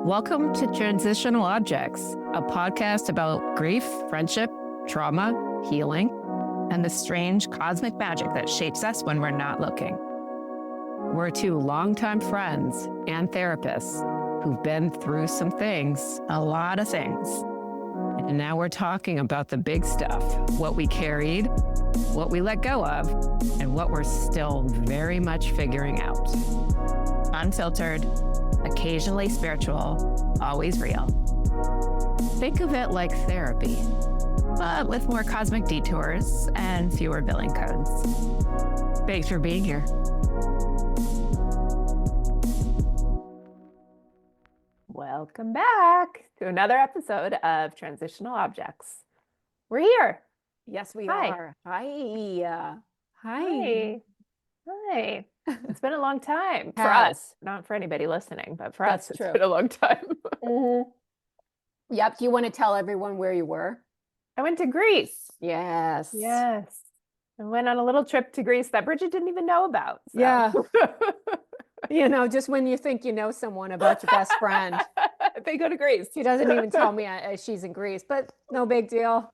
Welcome to Transitional Objects, a podcast about grief, friendship, trauma, healing, and the strange cosmic magic that shapes us when we're not looking. We're two longtime friends and therapists who've been through some things, a lot of things. And now we're talking about the big stuff, what we carried, what we let go of, and what we're still very much figuring out. Unfiltered, occasionally spiritual, always real. Think of it like therapy, but with more cosmic detours and fewer billing codes. Thanks for being here. Welcome back to another episode of Transitional Objects. We're here. Yes, we Hi. are. Hi. Hi. Hi. It's been a long time for Has. us, not for anybody listening, but for That's us, true. it's been a long time. Yep. Do you want to tell everyone where you were? I went to Greece. Yes. Yes. I went on a little trip to Greece that Bridget didn't even know about. So. Yeah. You know, just when you think you know someone about your best friend. They go to Greece. She doesn't even tell me she's in Greece, but no big deal.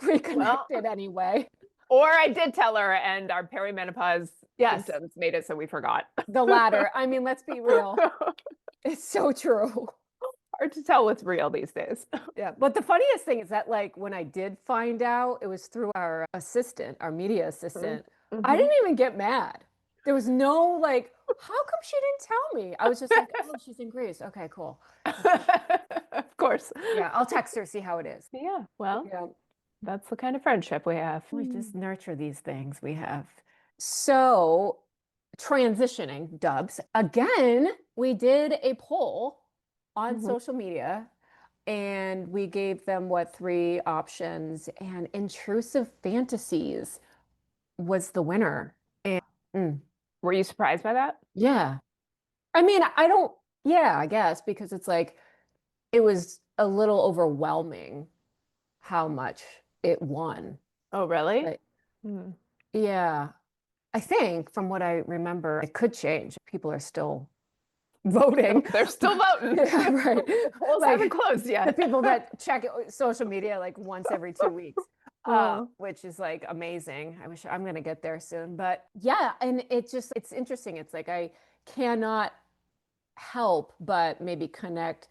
We connected anyway. Or I did tell her, and our perimenopause Yes. symptoms made it so we forgot. The latter. I mean, let's be real. It's so true. Hard to tell what's real these days. Yeah. But the funniest thing is that, like, when I did find out, it was through our assistant, our media assistant. I didn't even get mad. There was no like, how come she didn't tell me? I was just like, oh, she's in Greece. Okay, cool. Of course. Yeah, I'll text her, see how it is. Yeah. Well, Yeah. that's the kind of friendship we have. We just nurture these things we have. So, transitioning, Dubs. Again, we did a poll on social media and we gave them 3 options, and intrusive fantasies was the winner. And Were you surprised by that? yeah. I mean, I guess, because it's like, it was a little overwhelming how much it won. Oh, really? Like, yeah. I think from what I remember, it could change. People are still voting. They're still voting. Yeah, right. Polls Like, haven't closed yet. the people that check social media like once every 2 weeks. Which is like amazing. I wish I'm going to get there soon. But yeah, and it's interesting. It's like I cannot help but maybe connect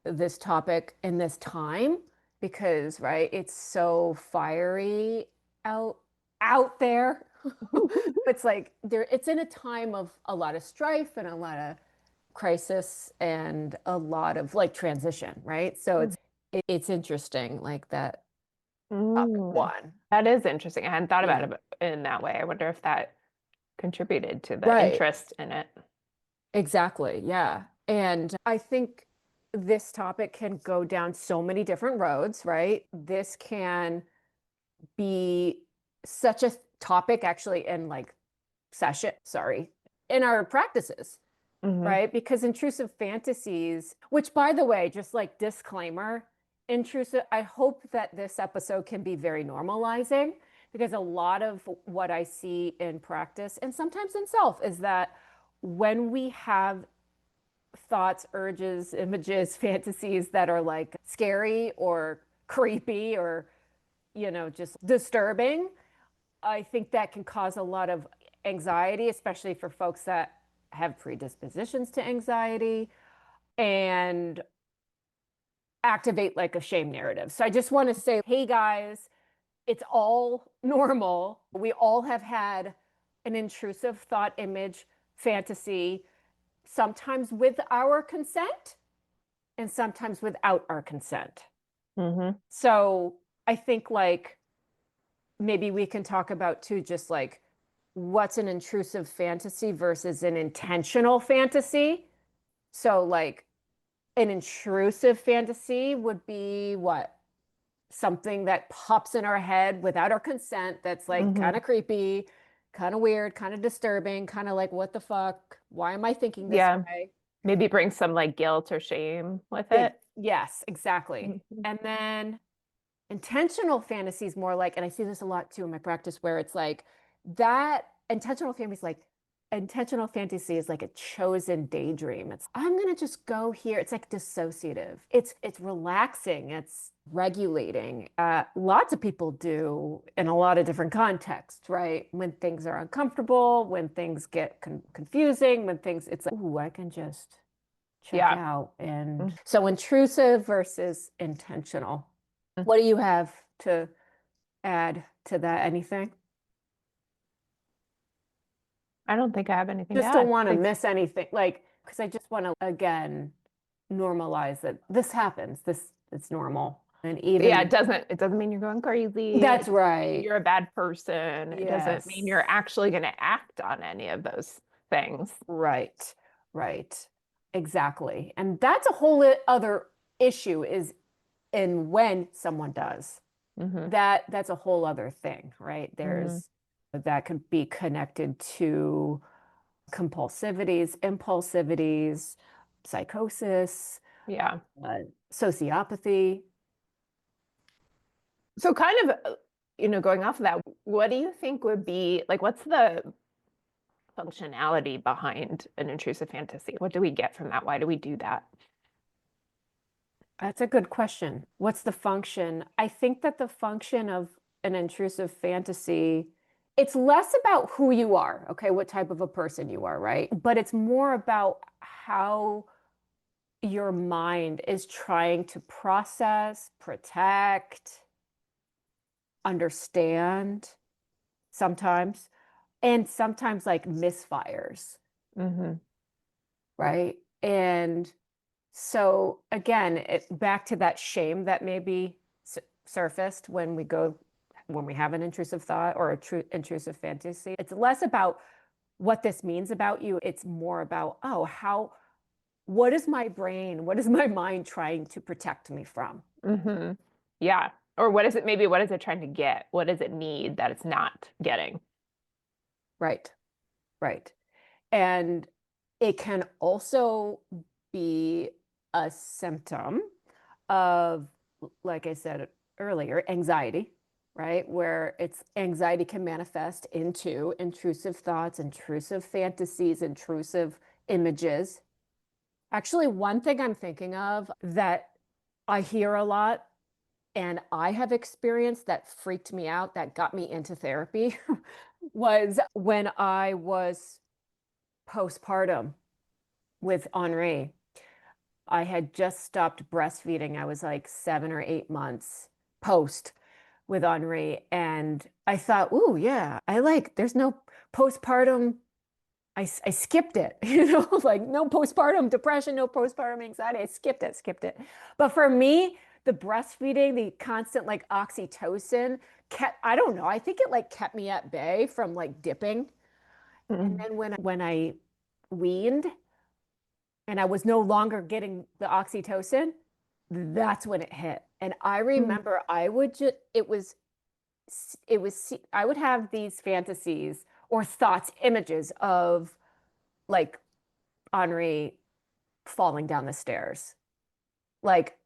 this topic in this time because, right, it's so fiery out there. It's like it's in a time of a lot of strife and a lot of crisis and a lot of like transition, right? So it's interesting like that. One. That is interesting. I hadn't thought about it in that way. I wonder if that contributed to the interest in it. Exactly. Yeah. And I think this topic can go down so many different roads, right? This can be such a topic actually in like in our practices, right? Because intrusive fantasies, which by the way, just like disclaimer, intrusive, I hope that this episode can be very normalizing, because a lot of what I see in practice and sometimes in self is that when we have thoughts, urges, images, fantasies that are like scary or creepy or, you know, just disturbing, I think that can cause a lot of anxiety, especially for folks that have predispositions to anxiety and activate like a shame narrative. So I just want to say, hey guys, it's all normal. We all have had an intrusive thought, image, fantasy, sometimes with our consent and sometimes without our consent. So I think like maybe we can talk about too, just like what's an intrusive fantasy versus an intentional fantasy. So like an intrusive fantasy would be what? Something that pops in our head without our consent that's like kind of creepy, kind of weird, kind of disturbing, kind of like, what the fuck? Why am I thinking this way? Maybe bring some like guilt or shame with it. Yes, exactly. And then intentional fantasies more like, and I see this a lot too in my practice, where it's like that intentional fantasy is like, intentional fantasy is like a chosen daydream. It's I'm gonna just go here. It's like dissociative. It's relaxing. It's regulating. Lots of people do in a lot of different contexts, right? When things are uncomfortable, when things get confusing, when things it's like, ooh, I can just check out. And so intrusive versus intentional. What do you have to add to that? Anything? I don't think I have anything to Just add. don't want to miss anything, like, because I just want to again normalize that this happens. It's normal, and even Yeah, it doesn't mean you're going crazy. that's right. You're a bad person. It doesn't mean you're Yes. actually going to act on any of those things. Right, right, exactly. And that's a whole other issue is in when someone does that's a whole other thing, right? There's that could be connected to compulsivities, impulsivities, psychosis, Yeah. sociopathy. So kind of, going off of that, what do you think would be like, what's the functionality behind an intrusive fantasy? What do we get from that? Why do we do that? That's a good question. What's the function? I think that the function of an intrusive fantasy, it's less about who you are, okay, what type of a person you are, right? But it's more about how your mind is trying to process, protect, understand sometimes, and sometimes like misfires, right? And so again, back to that shame that maybe surfaced when we have an intrusive thought or a true intrusive fantasy. It's less about what this means about you. It's more about, what is my brain, what is my mind trying to protect me from? Yeah. Or what is it trying to get? What does it need that it's not getting? Right, right. And it can also be a symptom of, like I said earlier, anxiety, right? Where anxiety can manifest into intrusive thoughts, intrusive fantasies, intrusive images. Actually, one thing I'm thinking of that I hear a lot and I have experienced that freaked me out, that got me into therapy, was when I was postpartum with Henri. I had just stopped breastfeeding. I was like 7 or 8 months post with Henri. And I thought, ooh, yeah, there's no postpartum. I skipped it, like no postpartum depression, no postpartum anxiety. I skipped it. But for me, the breastfeeding, the constant like oxytocin I don't know, I think it like kept me at bay from like dipping. And then when I weaned and I was no longer getting the oxytocin, that's when it hit. And I remember I would just, I would have these fantasies or thoughts, images of like Henri falling down the stairs, like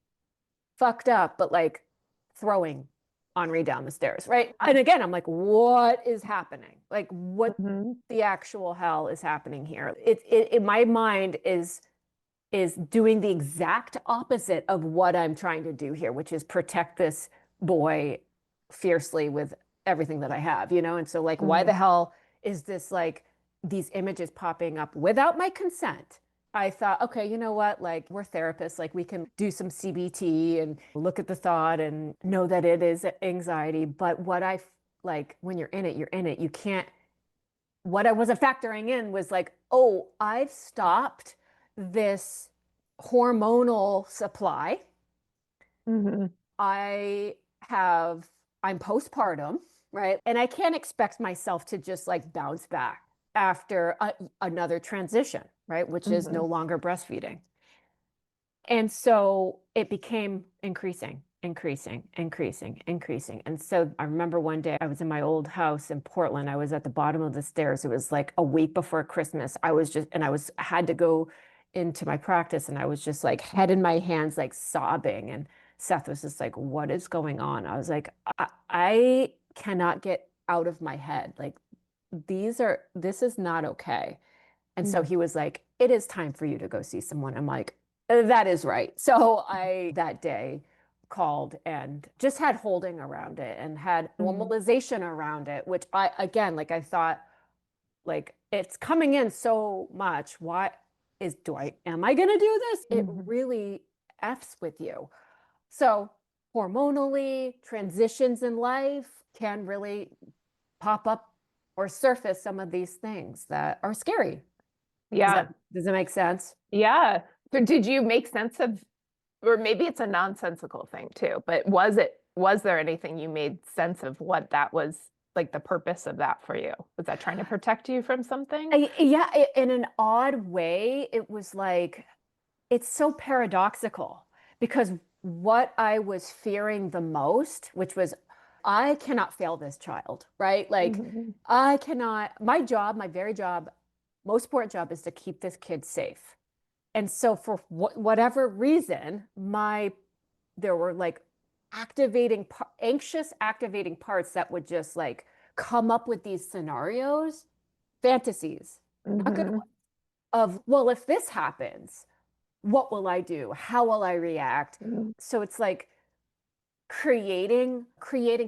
fucked up, but like throwing Henri down the stairs, right? And again, I'm like, what is happening? Like, what the actual hell is happening here? It in my mind is doing the exact opposite of what I'm trying to do here, which is protect this boy fiercely with everything that I have, And so, like, why the hell is this like these images popping up without my consent? I thought, okay, you know what? Like, we're therapists, like, we can do some CBT and look at the thought and know that it is anxiety. But when you're in it, you're in it. You can't, what I wasn't factoring in was like, oh, I've stopped this hormonal supply. I'm postpartum, right? And I can't expect myself to just like bounce back after another transition, right? Which is no longer breastfeeding. And so it became increasing. And so I remember one day I was in my old house in Portland. I was at the bottom of the stairs. It was like a week before Christmas. I had to go into my practice and I was just like head in my hands, like sobbing. And Seth was just like, what is going on? I was like, I cannot get out of my head. Like this is not okay. And so Mhm. he was like, it is time for you to go see someone. I'm like, that is right. So I, that day, called and just had holding around it and had normalization around it, which I, again, like I thought, like it's coming in so much. Why am I going to do this? It really F's with you. So hormonally, transitions in life can really pop up or surface some of these things that are scary. Yeah. Does that make sense? Yeah. So did you make sense of, or maybe it's a nonsensical thing too, but was there anything you made sense of what that was, like the purpose of that for you? Was that trying to protect you from something? Yeah, in an odd way, it was like, it's so paradoxical because what I was fearing the most, which was, I cannot fail this child, right? Like, Mhm. I cannot, my job, my very job, most important job is to keep this kid safe. And so for whatever reason, there were like anxious activating parts that would just like come up with these scenarios, fantasies, not good Mhm. ones, of, well, if this happens, what will I do? How will I react? Mhm. So it's like creating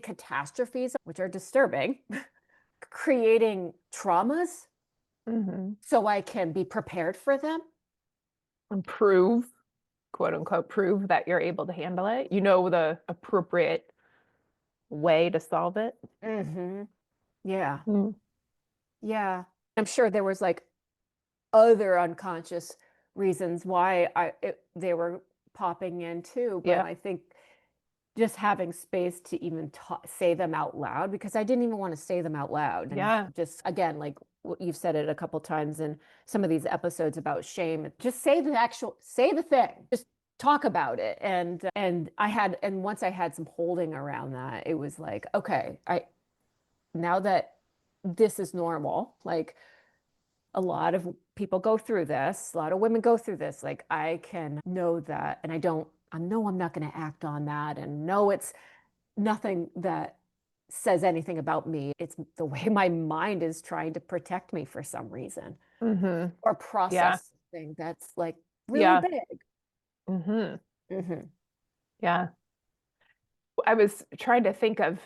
catastrophes, which are disturbing, creating traumas Mhm. so I can be prepared for them. And prove, quote unquote, prove that you're able to handle it. You know the appropriate way to solve it. Mm-hmm. Yeah. Mm. Yeah. I'm sure there was like other unconscious reasons why they were popping in too, but Yeah. I think just having space to even say them out loud, because I didn't even want to say them out loud. And Yeah. just again, like you've said it a couple times in some of these episodes about shame, just say the thing, just talk about it. And once I had some holding around that, it was like, okay, now that this is normal, like a lot of people go through this, a lot of women go through this, like I can know that, and I know I'm not going to act on that, and know it's nothing that says anything about me. It's the way my mind is trying to protect me for some reason Mhm. or Yeah. process something that's like really Yeah. big. Mhm. Hmm. Yeah. I was trying to think of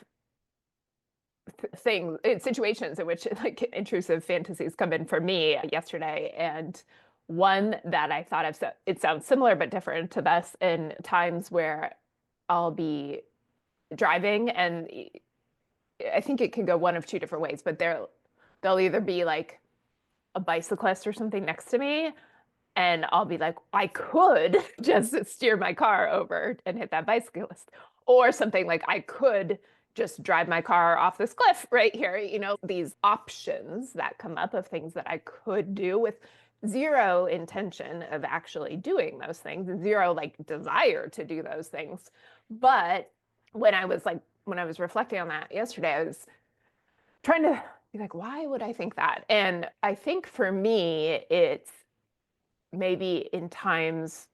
things, situations in which like intrusive fantasies come in for me yesterday, and one that I thought of, so it sounds similar but different to this, in times where I'll be driving, and I think it can go one of two different ways, but they'll either be like a bicyclist or something next to me, and I'll be like, I could just steer my car over and hit that bicyclist. Or something like, I could just drive my car off this cliff right here. These options that come up of things that I could do with zero intention of actually doing those things, zero like desire to do those things. But when I was reflecting on that yesterday, I was trying to be like, why would I think that? And I think for me, it's maybe in times,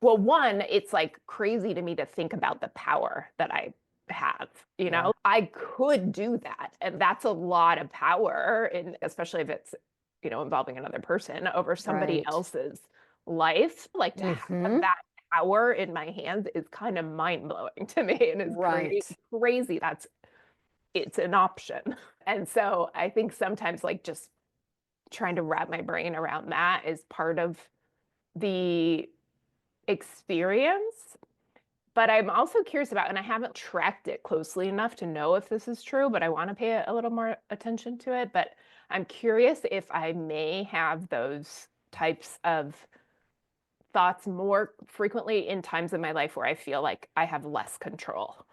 well, one, it's like crazy to me to think about the power that I have. Yeah. I could do that. And that's a lot of power, and especially if it's, involving another person over somebody Right. else's life. Like to have Hmm. that power in my hands is kind of mind blowing to me, and is Right. crazy. It's an option. And so I think sometimes like just trying to wrap my brain around that is part of the experience. But I'm also curious about, and I haven't tracked it closely enough to know if this is true, but I want to pay a little more attention to it. But I'm curious if I may have those types of thoughts more frequently in times of my life where I feel like I have less control.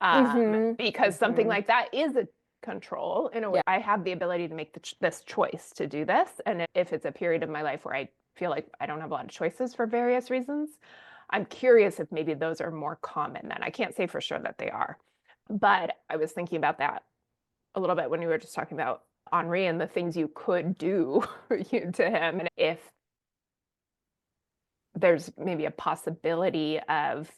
Hmm. Because something Hmm. like that is a control in a way. Yeah. I have the ability to make this choice to do this. And if it's a period of my life where I feel like I don't have a lot of choices for various reasons, I'm curious if maybe those are more common then. I can't say for sure that they are. But I was thinking about that a little bit when you were just talking about Henri and the things you could do to him. And if there's maybe a possibility of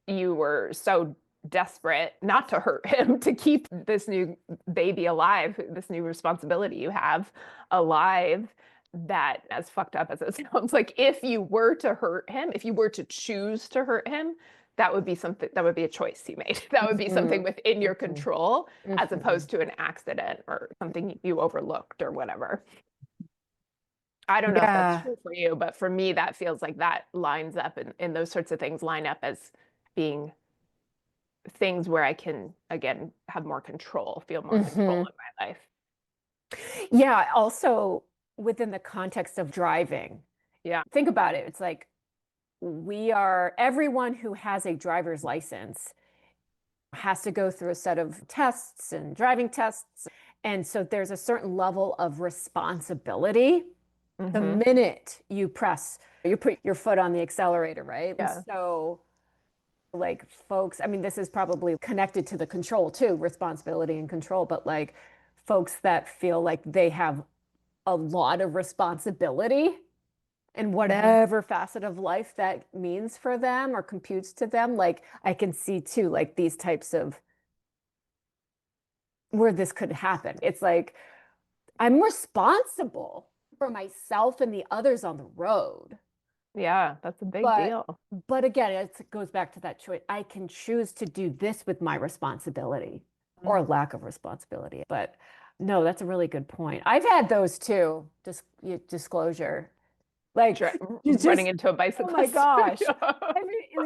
you were so desperate not to hurt him, to keep this new baby alive, this new responsibility you have alive, that, as fucked up as it sounds, like if you were to hurt him, if you were to choose to hurt him, that would be something, that would be a choice you made. That would be something within your control, as opposed to an accident or something you overlooked or whatever. I don't know if that's true for you, but for me, that feels like that lines up, and those sorts of things line up as being things where I can, again, have more control, feel more control in my life. Yeah, also within the context of driving. Yeah. Think about it. It's like everyone who has a driver's license has to go through a set of tests and driving tests. And so there's a certain level of responsibility the minute you put your foot on the accelerator, right? Yeah. And so like folks, I mean, this is probably connected to the control too, responsibility and control, but like folks that feel like they have a lot of responsibility in whatever facet of life that means for them or computes to them, like I can see too, like these types of where this could happen. It's like, I'm responsible for myself and the others on the road. Yeah, that's a big deal. But again, it goes back to that choice. I can choose to do this with my responsibility or lack of responsibility. But no, that's a really good point. I've had those too, disclosure. Like running into a bicyclist. Oh my gosh.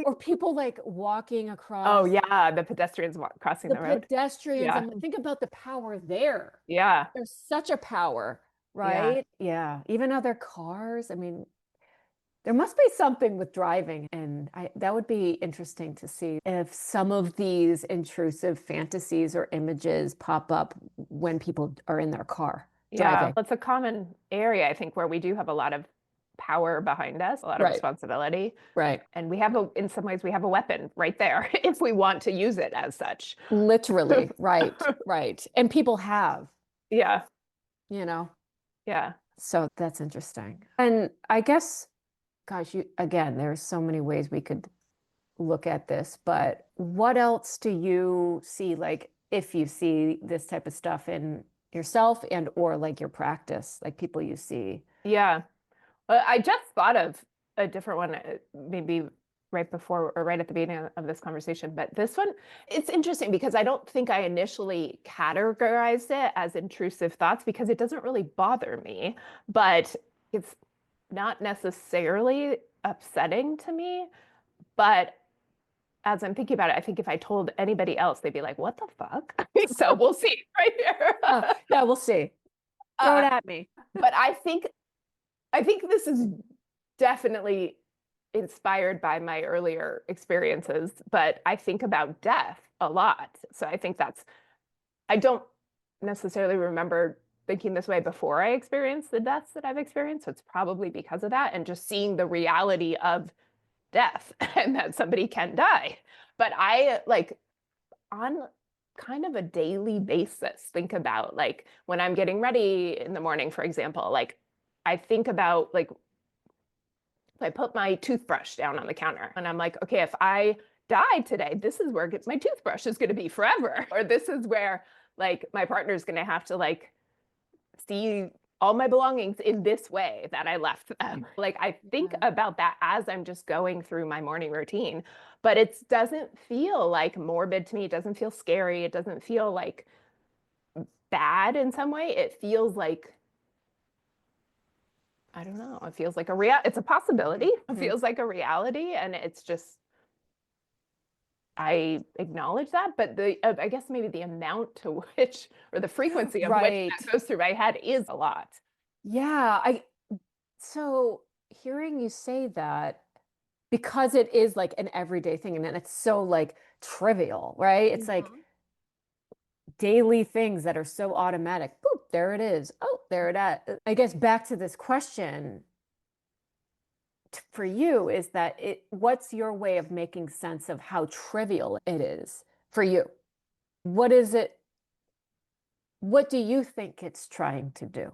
Or people like walking across. Oh yeah, the pedestrians crossing the road. Pedestrians. Yeah. And think about the power there. Yeah. There's such a power, right? Yeah. Even other cars. I mean, there must be something with driving, and that would be interesting to see if some of these intrusive fantasies or images pop up when people are in their car driving. That's a common area, I think, where we do have a lot of power behind us, a lot of responsibility. Right. And we have in some ways, we have a weapon right there if we want to use it as such. Literally. Right. Right. And people have. Yeah. You know? Yeah. So that's interesting. And I guess, gosh, again, there's so many ways we could look at this, but what else do you see, like if you see this type of stuff in yourself and or like your practice, like people you see? Yeah. Well, I just thought of a different one, maybe right before or right at the beginning of this conversation, but this one, it's interesting because I don't think I initially categorized it as intrusive thoughts because it doesn't really bother me, but it's not necessarily upsetting to me. But as I'm thinking about it, I think if I told anybody else, they'd be like, what the fuck? So we'll see right here. Yeah, we'll see. Throw it at me. But I think this is definitely inspired by my earlier experiences, but I think about death a lot. So I think I don't necessarily remember thinking this way before I experienced the deaths that I've experienced. So it's probably because of that and just seeing the reality of death and that somebody can die. But I like on kind of a daily basis think about like when I'm getting ready in the morning, for example, like I think about like I put my toothbrush down on the counter and I'm like, okay, if I die today, this is where my toothbrush is going to be forever. Or this is where like my partner's going to have to like see all my belongings in this way that I left them. Like I think about that as I'm just going through my morning routine, but it doesn't feel like morbid to me. It doesn't feel scary. It doesn't feel like bad in some way. It feels like, I don't know, it feels like it's a possibility. It feels like a reality. And it's just, I acknowledge that, but I guess maybe the amount to which, or the frequency of which that goes through my head is a lot. Yeah. So hearing you say that, because it is like an everyday thing and then it's so like trivial, right? It's like daily things that are so automatic. Boop, there it is. Oh, there it is. I guess back to this question for you is that what's your way of making sense of how trivial it is for you? What is it? What do you think it's trying to do?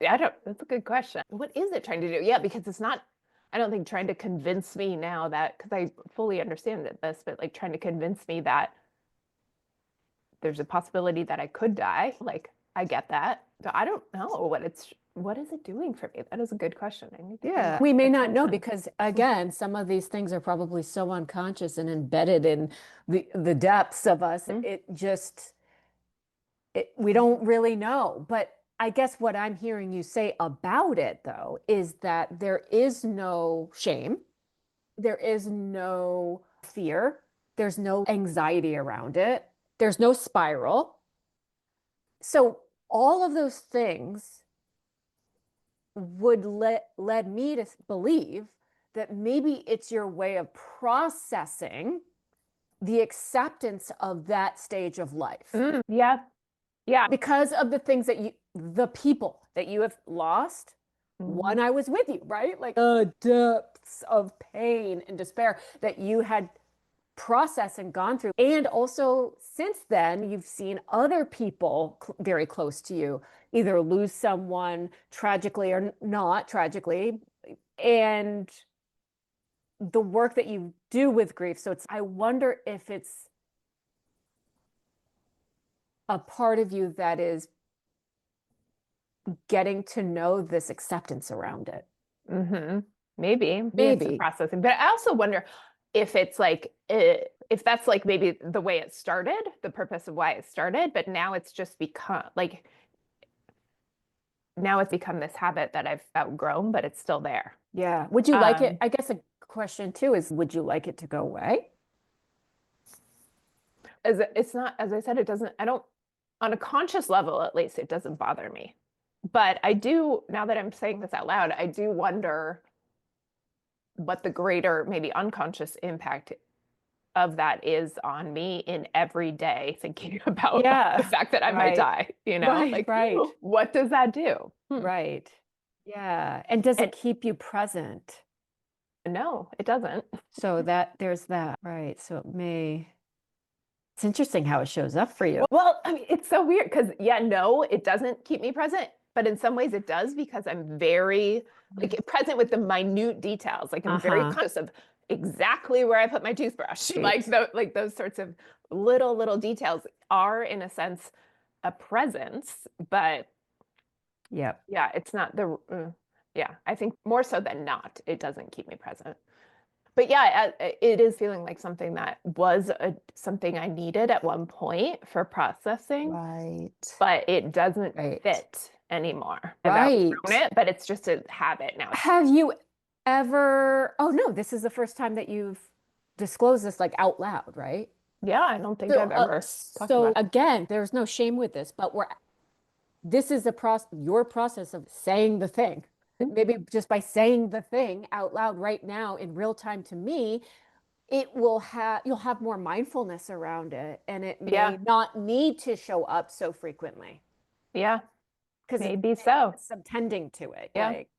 That's a good question. What is it trying to do? Yeah, because it's not, I don't think trying to convince me now that, because I fully understand this, but like trying to convince me that there's a possibility that I could die. Like, I get that. But I don't know what is it doing for me? That is a good question. I need to Yeah, pay we may not know attention. because again, some of these things are probably so unconscious and embedded in the depths of us. It just we don't really know. But I guess what I'm hearing you say about it though is that there is no shame, there is no fear, there's no anxiety around it, there's no spiral. So all of those things would led me to believe that maybe it's your way of processing the acceptance of that stage of life. Yeah. Yeah. Because of the things that the people that you have lost. One, I was with you, right? Like the depths of pain and despair that you had processed and gone through. And also since then, you've seen other people very close to you either lose someone tragically or not tragically. And the work that you do with grief. So I wonder if it's a part of you that is getting to know this acceptance around it. Maybe it's a processing, but I also wonder if it's like, if that's like maybe the way it started, the purpose of why it started, but now it's just become like, now it's become this habit that I've outgrown, but it's still there. Yeah. Would you like it? I guess a question too is, would you like it to go away? It's not, as I said, it doesn't, I don't, on a conscious level, at least, it doesn't bother me. But I do, now that I'm saying this out loud, I do wonder what the greater, maybe unconscious impact of that is on me in every day thinking about the fact that I might die, you know, what does that do? Right. Yeah. And does it keep you present? No, it doesn't. So there's that, right? So it's interesting how it shows up for you. Well, I mean, it's so weird because no, it doesn't keep me present, but in some ways it does because I'm very like present with the minute details. Like I'm very conscious of exactly where I put my toothbrush. Like those sorts of little details are in a sense a presence, but yeah, it's not I think more so than not, it doesn't keep me present. But yeah, it is feeling like something that was something I needed at one point for processing. Right. But it doesn't fit anymore. Right. I've outgrown it, but it's just a habit now. Have you ever, oh no, this is the first time that you've disclosed this like out loud, right? Yeah, I don't think I've ever talked about it. Again, there's no shame with this, but this is your process of saying the thing. Maybe just by saying the thing out loud right now in real time to me, you'll have more mindfulness around it and it may not need to show up so frequently. Yeah. Because maybe so. Some tending to it. Yeah. Like,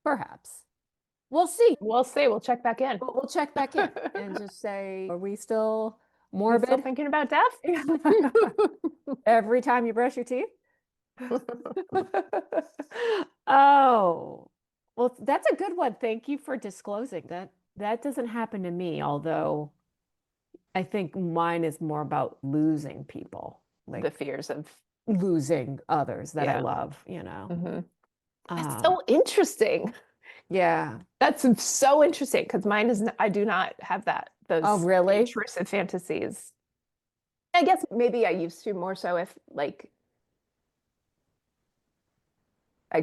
perhaps. We'll see. We'll see. We'll check back in. We'll check back in and just say, are we still morbid? Still thinking about death? Every time you brush your teeth? Oh, well, that's a good one. Thank you for disclosing that. That doesn't happen to me, although I think mine is more about losing people, like the fears of losing others that I love, you know. That's so interesting. Yeah. That's so interesting because mine is, I do not have those really intrusive fantasies. I guess maybe I used to more so if like I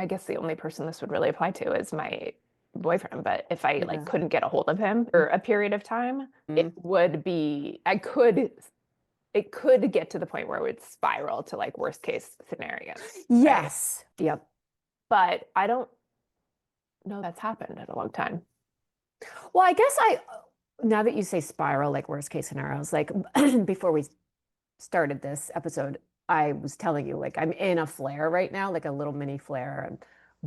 guess the only person this would really apply to is my boyfriend, but if I like couldn't get a hold of him for a period of time, it would be, it could get to the point where it would spiral to like worst case scenarios. Yes. Right? Yep. But I don't know that's happened in a long time. Well, I guess now that you say spiral, like worst case scenarios, like before we started this episode, I was telling you, like, I'm in a flare right now, like a little mini flare and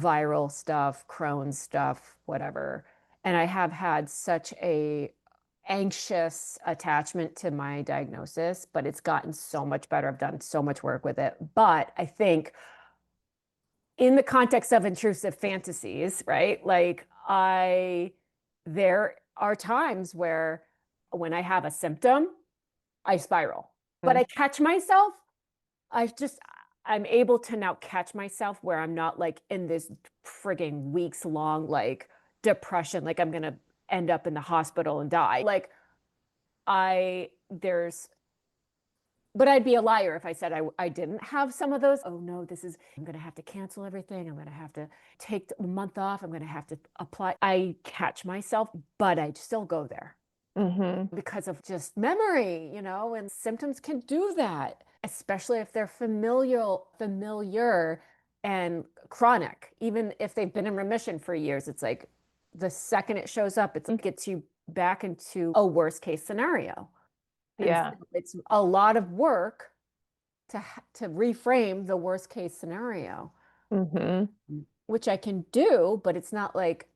viral stuff, Crohn's stuff, whatever. And I have had such a anxious attachment to my diagnosis, but it's gotten so much better. I've done so much work with it. But I think in the context of intrusive fantasies, right? Like there are times where when I have a symptom, I spiral, but I catch myself. I'm able to now catch myself where I'm not like in this frigging weeks long, like depression, like I'm going to end up in the hospital and die. Like but I'd be a liar if I said I didn't have some of those. Oh no, I'm going to have to cancel everything. I'm going to have to take a month off. I'm going to have to apply. I catch myself, but I still go there because of just memory, and symptoms can do that, especially if they're familiar and chronic. Even if they've been in remission for years, it's like the second it shows up, it gets you back into a worst case scenario. Yeah. So it's a lot of work to reframe the worst case scenario, which I can do, but it's not like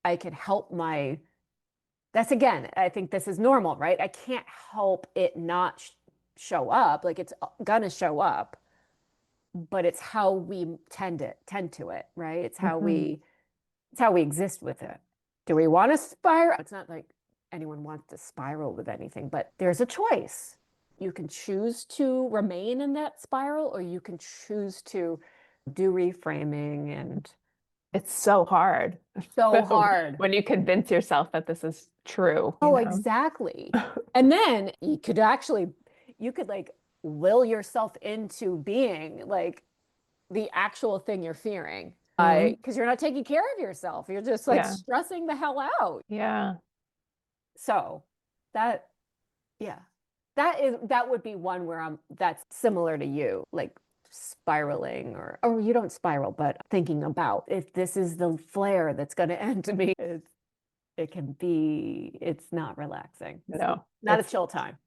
I can help that's again, I think this is normal, right? I can't help it not show up. Like it's gonna show up, but it's how we tend to it, right? It's how we exist with it. Do we want to spiral? It's not like anyone wants to spiral with anything, but there's a choice. You can choose to remain in that spiral, or you can choose to do reframing. And it's so hard. So hard. When you convince yourself that this is true. Oh, exactly. And then you could like will yourself into being like the actual thing you're fearing. Because you're not taking care of yourself. You're just like stressing the hell out. Yeah. So that would be one where that's similar to you, like spiraling or you don't spiral, but thinking about if this is the flare that's going to end me. It's not relaxing. No, not a chill time.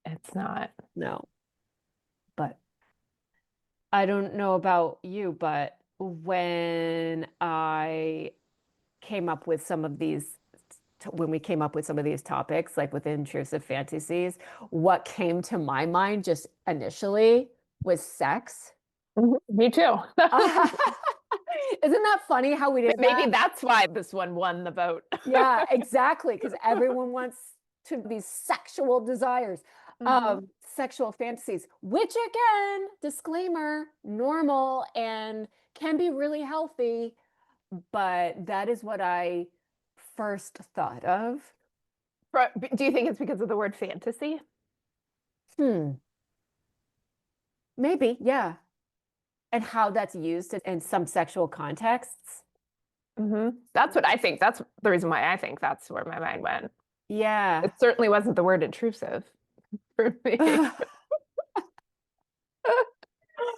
It's not. No. But I don't know about you, but when I came up with some of these when we came up with some of these topics, like with intrusive fantasies, what came to my mind just initially was sex. Me too. Isn't that funny how we did Maybe that's why this one won the vote. Yeah, exactly. Because everyone wants to these sexual desires, sexual fantasies, which again, disclaimer, normal and can be really healthy. But that is what I first thought of. Do you think it's because of the word fantasy? Maybe, yeah. And how that's used in some sexual contexts. That's what I think. That's the reason why I think that's where my mind went. Yeah. It certainly wasn't the word intrusive for me.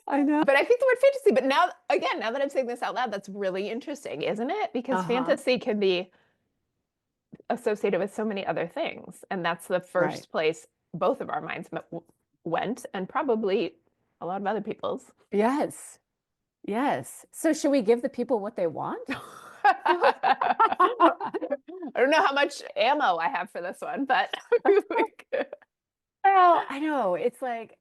I know. But I think the word fantasy, but now that I'm saying this out loud, that's really interesting, isn't it? Because fantasy can be associated with so many other things. And that's the first place both of our minds went, and probably a lot of other people's. Yes. So should we give the people what they want? I don't know how much ammo I have for this one, but well, I know it's like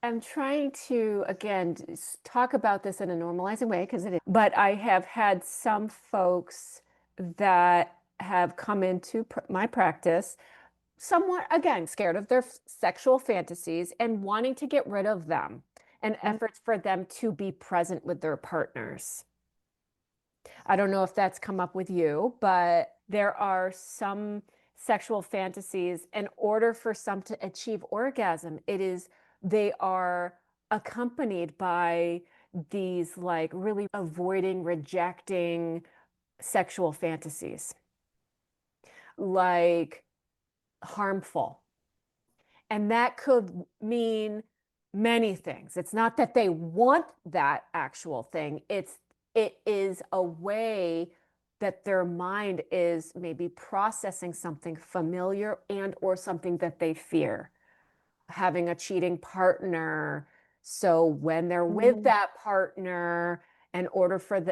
I'm trying to again talk about this in a normalizing way because it is. But I have had some folks that have come into my practice somewhat, again, scared of their sexual fantasies and wanting to get rid of them, and efforts for them to be present with their partners. I don't know if that's come up with you, but there are some sexual fantasies, in order for some to achieve orgasm, they are accompanied by these like really avoiding, rejecting sexual fantasies, like harmful. And that could mean many things. It's not that they want that actual thing. It is a way that their mind is maybe processing something familiar and or something that they fear. Having a cheating partner. So when they're with that partner, in order for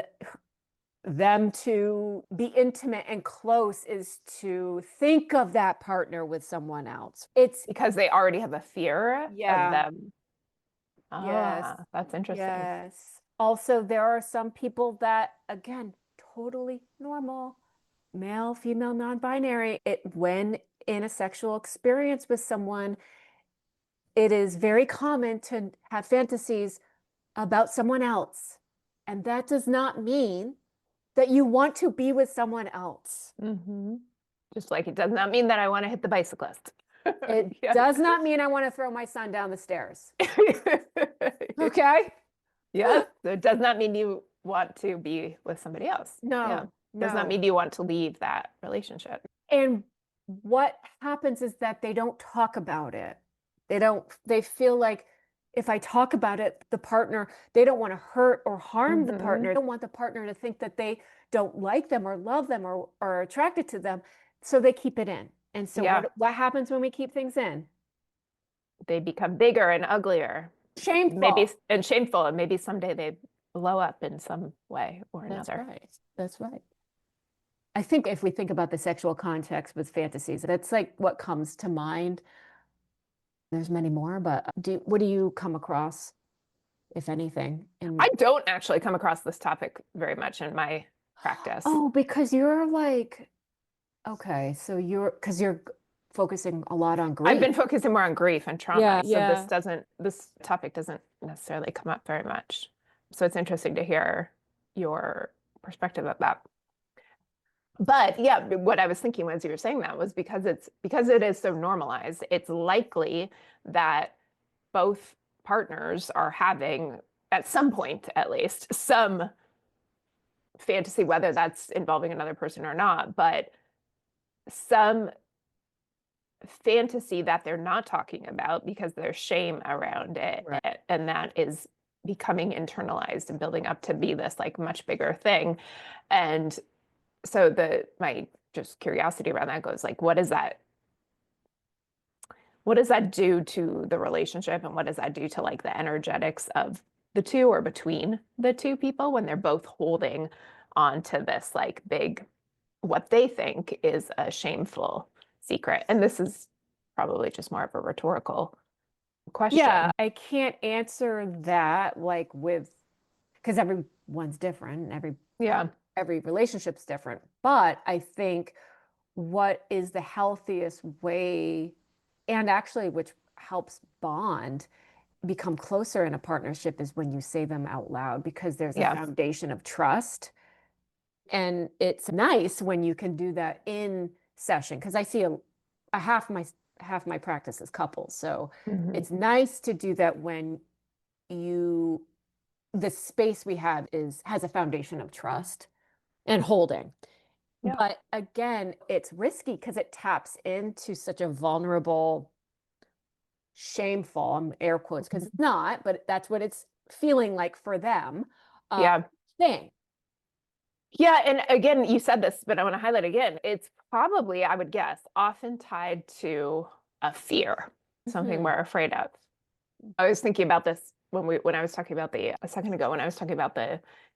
them to be intimate and close is to think of that partner with someone else. It's because they already have a fear of them Yes. That's interesting. Yes. Also, there are some people that, again, totally normal, male, female, non-binary. When in a sexual experience with someone, it is very common to have fantasies about someone else. And that does not mean that you want to be with someone else. Mm-hmm. Just like it does not mean that I want to hit the bicyclist. It Yeah. does not mean I want to throw my son down the stairs. Okay? Yes. It does not mean you want to be with somebody else. No, Yeah. Does not no. mean you want to leave that relationship. And what happens is that they don't talk about it. They feel like if I talk about it, they don't want to hurt or harm the partner. They don't want the partner to think that they don't like them or love them or are attracted to them. So they keep it in. And so Yeah. what happens when we keep things in? They become bigger and uglier. Shameful. Maybe and shameful, and maybe someday they blow up in some way or That's another. right. That's right. I think if we think about the sexual context with fantasies, that's like what comes to mind. There's many more, but what do you come across, if anything? I don't actually come across this topic very much in my practice. Oh, because you're like, okay, so because you're focusing a lot on grief. I've been focusing more on grief and trauma. Yeah, so yeah. this topic doesn't necessarily come up very much. So it's interesting to hear your perspective of that. But yeah, what I was thinking as you were saying that was because it is so normalized, it's likely that both partners are having, at some point at least, some fantasy, whether that's involving another person or not, but some fantasy that they're not talking about because there's shame around it. Right. And that is becoming internalized and building up to be this like much bigger thing. And so my just curiosity around that goes like, what does that do to the relationship, and what does that do to like the energetics of the two or between the two people when they're both holding on to this like big, what they think is a shameful secret? And this is probably just more of a rhetorical question. Yeah, I can't answer that like because everyone's different, every relationship's different. But I think what is the healthiest way, and actually which helps become closer in a partnership, is when you say them out loud, because there's a foundation of trust. And it's nice when you can do that in session, because I see half my practice is couples. So it's nice to do that when the space we have has a foundation of trust and holding. Yeah. But again, it's risky because it taps into such a vulnerable, shameful, air quotes, because it's not, but that's what it's feeling like for them. Thing. Yeah. And again, you said this, but I want to highlight again, it's probably, I would guess, often tied to a fear, something we're afraid of. I was thinking about this when I was talking about a second ago, when I was talking about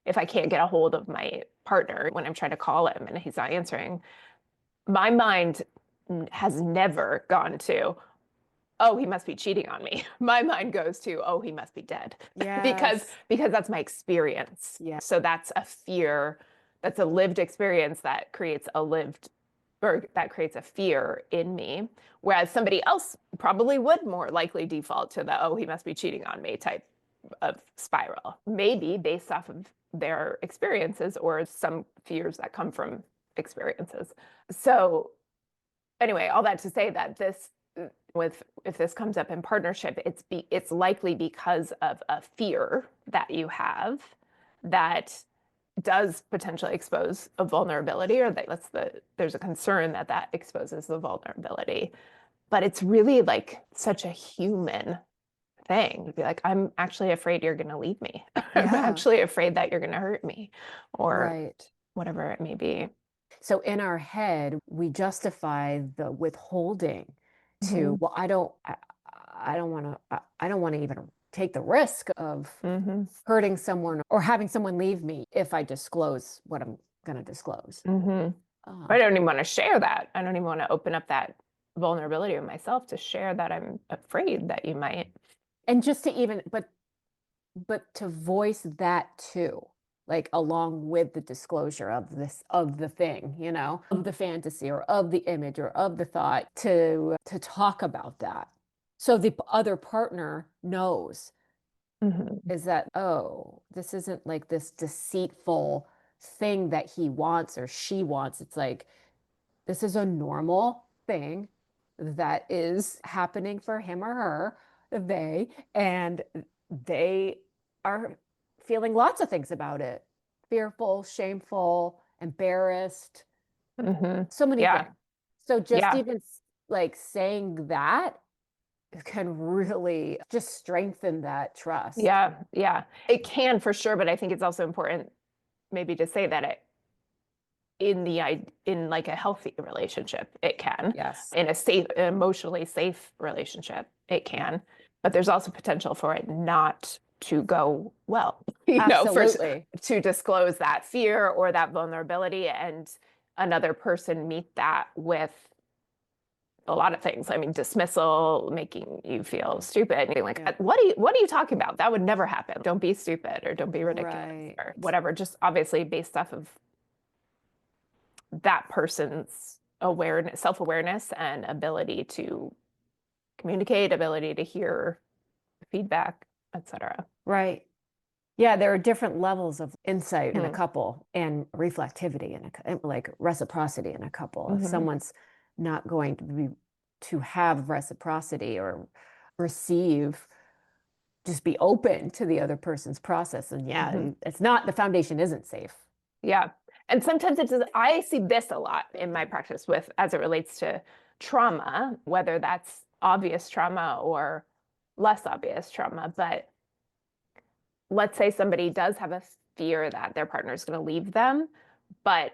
if I can't get a hold of my partner, when I'm trying to call him and he's not answering, my mind has never gone to, oh, he must be cheating on me. My mind goes to, oh, he must be dead. Yes. because that's my experience. Yeah. So that's a fear, that's a lived experience that creates a fear in me. Whereas somebody else probably would more likely default to the, oh, he must be cheating on me type of spiral, maybe based off of their experiences or some fears that come from experiences. So anyway, all that to say that if this comes up in partnership, it's likely because of a fear that you have that does potentially expose a vulnerability, or there's a concern that exposes the vulnerability. But it's really like such a human thing to be like, I'm actually afraid you're going to leave me. I'm actually afraid that you're going to hurt me, or whatever it may be. So in our head, we justify the withholding to, well, I don't want to even take the risk of hurting someone or having someone leave me if I disclose what I'm going to disclose. I don't even want to share that. I don't even want to open up that vulnerability of myself to share that I'm afraid that you might. And just but but to voice that too, like along with the disclosure of this, of the thing, you know, of the fantasy or of the image or of the thought, to talk about that. So the other partner knows, is that, oh, this isn't like this deceitful thing that he wants or she wants. It's like, this is a normal thing that is happening for him or her, and they are feeling lots of things about it. Fearful, shameful, embarrassed, so many Yeah. things. So just Yeah. even like saying that can really just strengthen that trust. Yeah. Yeah. It can for sure, but I think it's also important maybe to say that it in like a healthy relationship, it can. Yes. In a safe, emotionally safe relationship, it can. But there's also potential for it not to go well, Absolutely. to disclose that fear or that vulnerability, and another person meet that with a lot of things. I mean, dismissal, making you feel stupid, being like, Yeah. what are you talking about? That would never happen. Don't be stupid, or don't be ridiculous, Right. or whatever. Just obviously based off of that person's awareness, self-awareness, and ability to communicate, ability to hear feedback, etc. Right. Yeah, there are different levels of insight in a couple and reflectivity in like reciprocity in a couple. If someone's not going to have reciprocity or receive, just be open to the other person's process, and it's not, the foundation isn't safe. Yeah. And sometimes it does. I see this a lot in my practice with, as it relates to trauma, whether that's obvious trauma or less obvious trauma. But let's say somebody does have a fear that their partner is going to leave them, but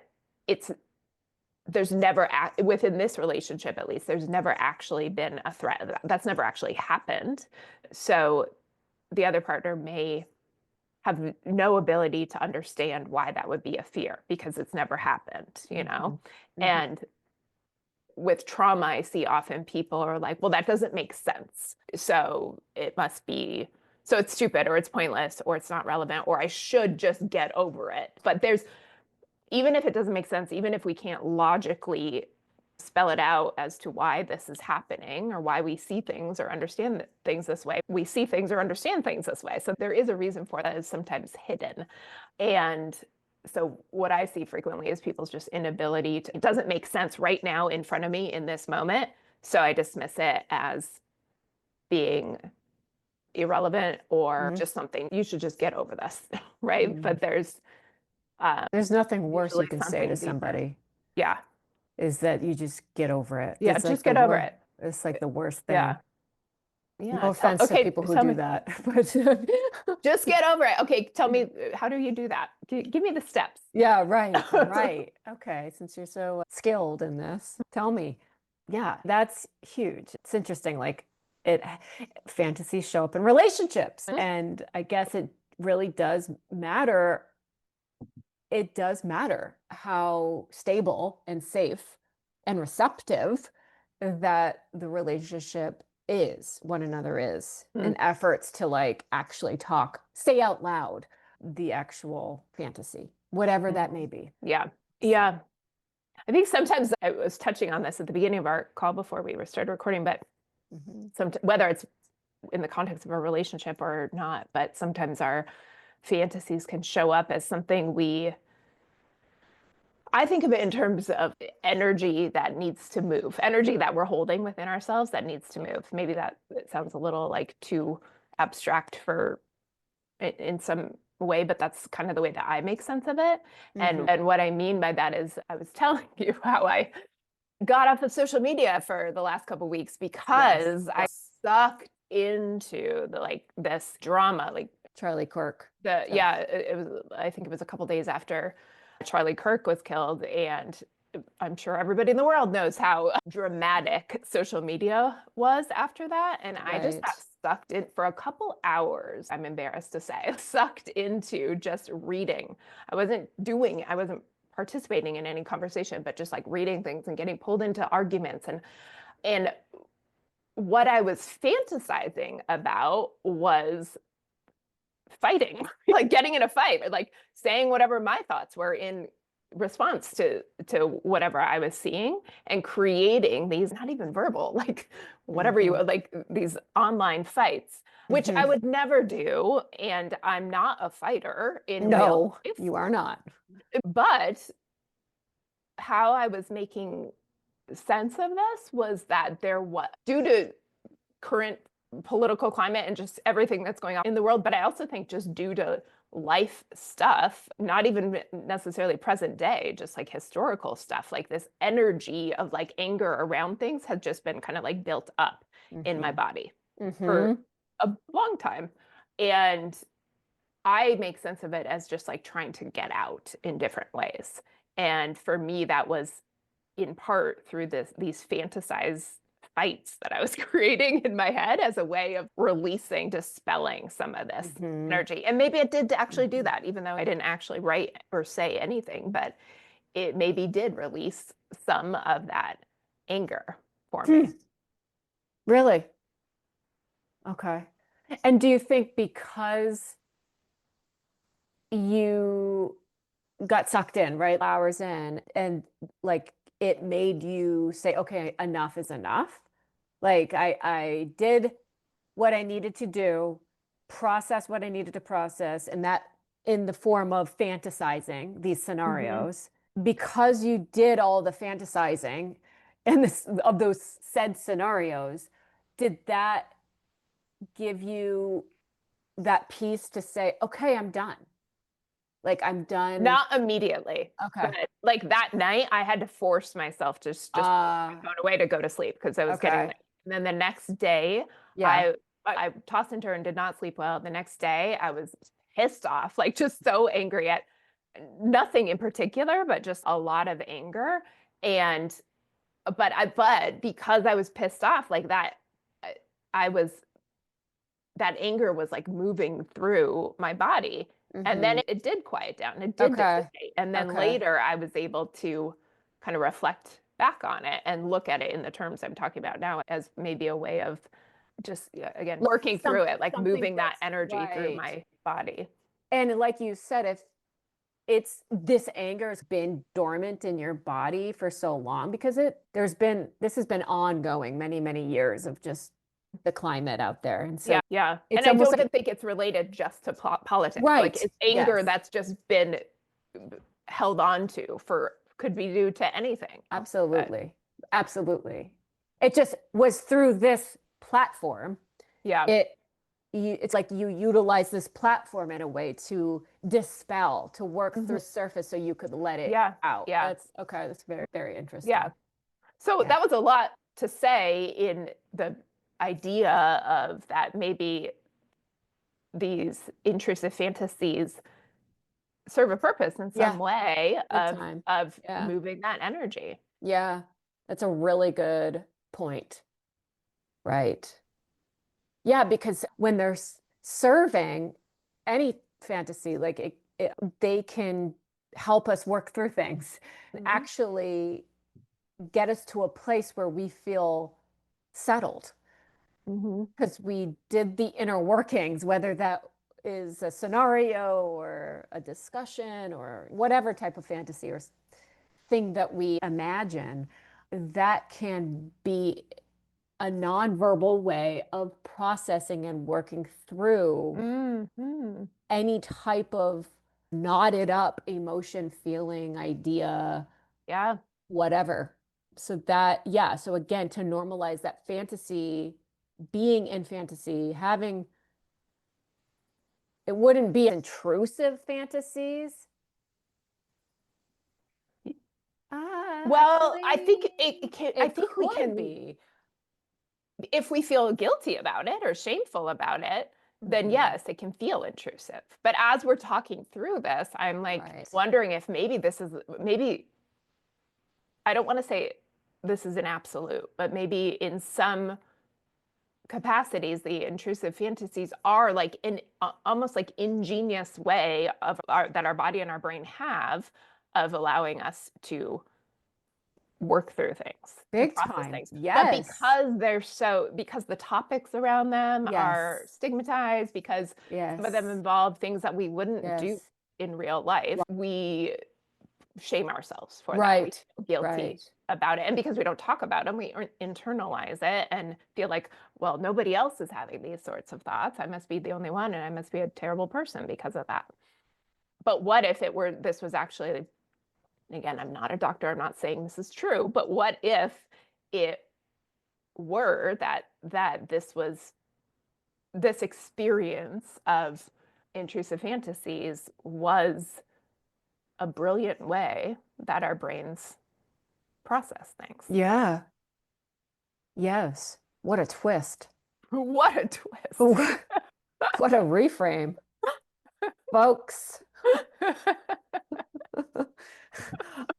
there's never, within this relationship at least, there's never actually been a threat. That's never actually happened. So the other partner may have no ability to understand why that would be a fear because it's never happened, And with trauma, I see often people are like, well, that doesn't make sense. So it must be, so it's stupid, or it's pointless, or it's not relevant, or I should just get over it. But even if it doesn't make sense, even if we can't logically spell it out as to why this is happening or why we see things or understand things this way, we see things or understand things this way. So there is a reason for that, is sometimes hidden. And so what I see frequently is people's just inability to, it doesn't make sense right now in front of me in this moment. So I dismiss it as being irrelevant or just something, you should just get over this, right? But there's nothing worse you usually can say something to deeper. somebody, Yeah. is that you just get over it. Yeah, It's just like get over it. It's like the worst thing. Yeah. Yeah. No offense to people who do that, but just get over it. Okay, tell me, how do you do that? Give me the steps. yeah, right, right. Okay, since you're so skilled in this, tell me. Yeah, that's huge. It's interesting. Like fantasies show up in relationships, and I guess it really does matter. It does matter how stable and safe and receptive that the relationship is, one another is, in efforts to like actually talk, say out loud the actual fantasy, whatever that may be. Yeah. Yeah. I think sometimes I was touching on this at the beginning of our call before we started recording, but whether it's in the context of a relationship or not, but sometimes our fantasies can show up as something I think of it in terms of energy that needs to move, energy that we're holding within ourselves that needs to move. Maybe that it sounds a little like too abstract in some way, but that's kind of the way that I make sense of it. And what I mean by that is, I was telling you how I got off of social media for the last couple of weeks because I sucked into this drama, like Charlie Kirk. it was, I think it was a couple days after Charlie Kirk was killed, and I'm sure everybody in the world knows how dramatic social media was after that. And I just got sucked in for a couple hours, I'm embarrassed to say, sucked into just reading. I wasn't participating in any conversation, but just like reading things and getting pulled into arguments. And what I was fantasizing about was fighting, like getting in a fight, or like saying whatever my thoughts were in response to whatever I was seeing, and creating these, not even verbal, like whatever you like, these online fights, which I would never do. And I'm not a fighter in real life. You are not. But how I was making sense of this was that there was, due to current political climate and just everything that's going on in the world, but I also think just due to life stuff, not even necessarily present day, just like historical stuff, like this energy of like anger around things has just been kind of like built up in my body for a long time. And I make sense of it as just like trying to get out in different ways. And for me, that was in part through these fantasized fights that I was creating in my head as a way of releasing, dispelling some of this energy. And maybe it did actually do that, even though I didn't actually write or say anything, but it maybe did release some of that anger for me. Really? Okay. And do you think because you got sucked in, right, hours in, and like it made you say, okay, enough is enough? Like I did what I needed to do, process what I needed to process, and that in the form of fantasizing these scenarios. Because you did all the fantasizing and of those said scenarios, did that give you that peace to say, okay, I'm done? Like, I'm done. Not immediately. Okay. But like that night, I had to force myself to just put my phone away to go to sleep because I was getting late. And then the next day, I tossed and turned, did not sleep well. The next day, I was pissed off, like just so angry at nothing in particular, but just a lot of anger. And but because I was pissed off like that, that anger was like moving through my body. And then it did quiet down. It did dissipate. And then later I was able to kind of reflect back on it and look at it in the terms I'm talking about now as maybe a way of just, again, working through it, like moving that energy through my body. And like you said, if this anger has been dormant in your body for so long, because this has been ongoing many, many years of just the climate out there. And so and I don't think it's related just to politics. Right. Like it's anger that's just been held on to could be due to anything. Absolutely. Absolutely. It just was through this platform. Yeah. It's like you utilize this platform in a way to dispel, to work through surface so you could let it out. Yeah. That's very, very interesting. Yeah. So that was a lot to say in the idea of that maybe these intrusive fantasies serve a purpose in some way of moving that energy. Yeah, that's a really good point. Right. Yeah, because when they're serving any fantasy, like they can help us work through things, actually get us to a place where we feel settled. Because we did the inner workings, whether that is a scenario or a discussion or whatever type of fantasy or thing that we imagine, that can be a nonverbal way of processing and working through any type of knotted up emotion, feeling, idea, whatever. So so again, to normalize that fantasy, being in fantasy, it wouldn't be intrusive fantasies. Well, I think it can. I think we can be. If we feel guilty about it or shameful about it, then yes, it can feel intrusive. But as we're talking through this, I'm like wondering if maybe I don't want to say this is an absolute, but maybe in some capacities, the intrusive fantasies are like almost like ingenious way that our body and our brain have of allowing us to work through things. Big process time. things. Yes. But because the topics around them are Yes. stigmatized, because some of them Yes. involve things that we wouldn't do Yes. in real life, we shame ourselves for that. We Right. feel guilty Right. about it. And because we don't talk about them, we internalize it and feel like, well, nobody else is having these sorts of thoughts. I must be the only one, and I must be a terrible person because of that. But what if this was actually, again, I'm not a doctor, I'm not saying this is true, but what if it were that this experience of intrusive fantasies was a brilliant way that our brains process things. Yeah. Yes. What a twist. What a twist. What a reframe. Folks.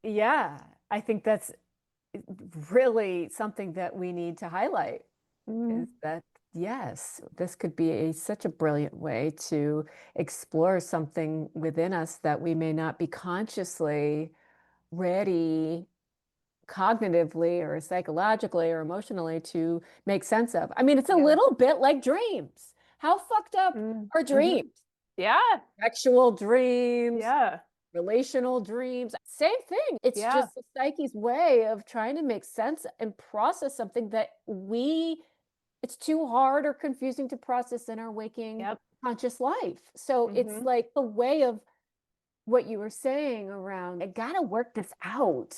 Yeah, I think that's really something that we need to highlight. Is that, yes, this could be such a brilliant way to explore something within us that we may not be consciously ready cognitively or psychologically or emotionally to make sense of. I mean, it's a little bit like dreams. How fucked up are dreams? Yeah. Sexual dreams. Yeah. Relational dreams, same thing. It's just the psyche's way of trying to make sense and process something that it's too hard or confusing to process in our waking conscious life. So it's like the way of what you were saying around, I gotta work this out.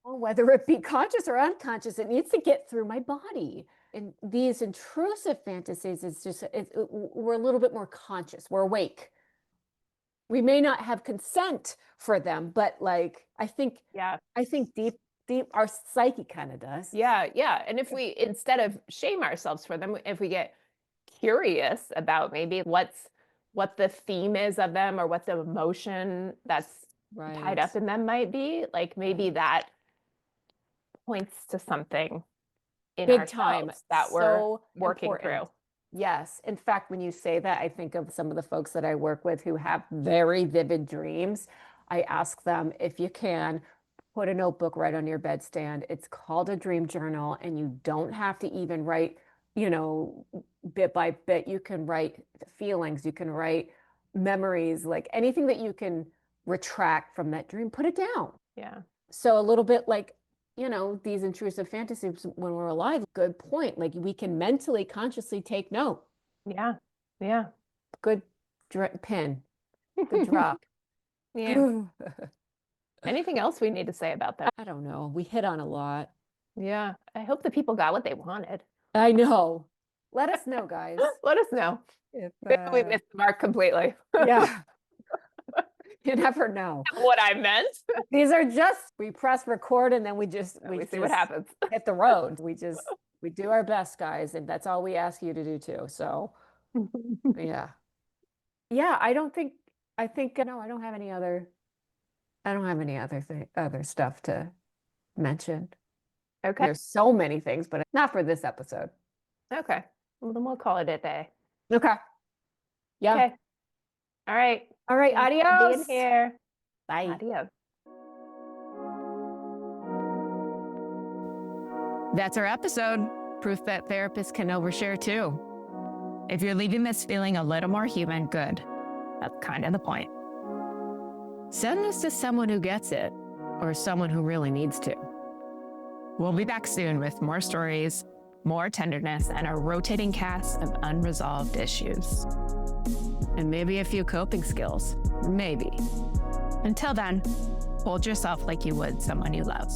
Whether it be conscious or unconscious, it needs to get through my body. And these intrusive fantasies, we're a little bit more conscious, we're awake. We may not have consent for them, but like, I think deep, our psyche kind of does. Yeah. Yeah. And if we, instead of shame ourselves for them, if we get curious about maybe what the theme is of them or what the emotion that's tied up in them might be, like maybe that points to something in big ourselves time that we're working important. through. Yes. In fact, when you say that, I think of some of the folks that I work with who have very vivid dreams. I ask them, if you can, put a notebook right on your bedstand. It's called a dream journal, and you don't have to even write, bit by bit. You can write feelings, you can write memories, like anything that you can retract from that dream, put it down. Yeah. So a little bit like, these intrusive fantasies when we're alive, good point. Like we can mentally, consciously take note. Yeah. Yeah. Good pin. Good drop. Yeah. Anything else we need to say about that? I don't know. We hit on a lot. Yeah. I hope the people got what they wanted. I know. Let us know, guys. Let us know. If we missed the mark completely. Yeah. You never know what I meant. These are we press record and then we see what happens. Hit the road. We do our best, guys, and that's all we ask you to do too. So yeah. I think no, I don't have any other other stuff to mention. Okay. There's so many things, but not for this episode. Okay. Well, then we'll call it a day. Okay. Yeah. Okay. All right. All right. Adios. Being here. Bye. Adios. That's our episode. Proof that therapists can overshare too. If you're leaving this feeling a little more human, good. That's kind of the point. Send this to someone who gets it, or someone who really needs to. We'll be back soon with more stories, more tenderness, and a rotating cast of unresolved issues. And maybe a few coping skills. Maybe. Until then, hold yourself like you would someone you love.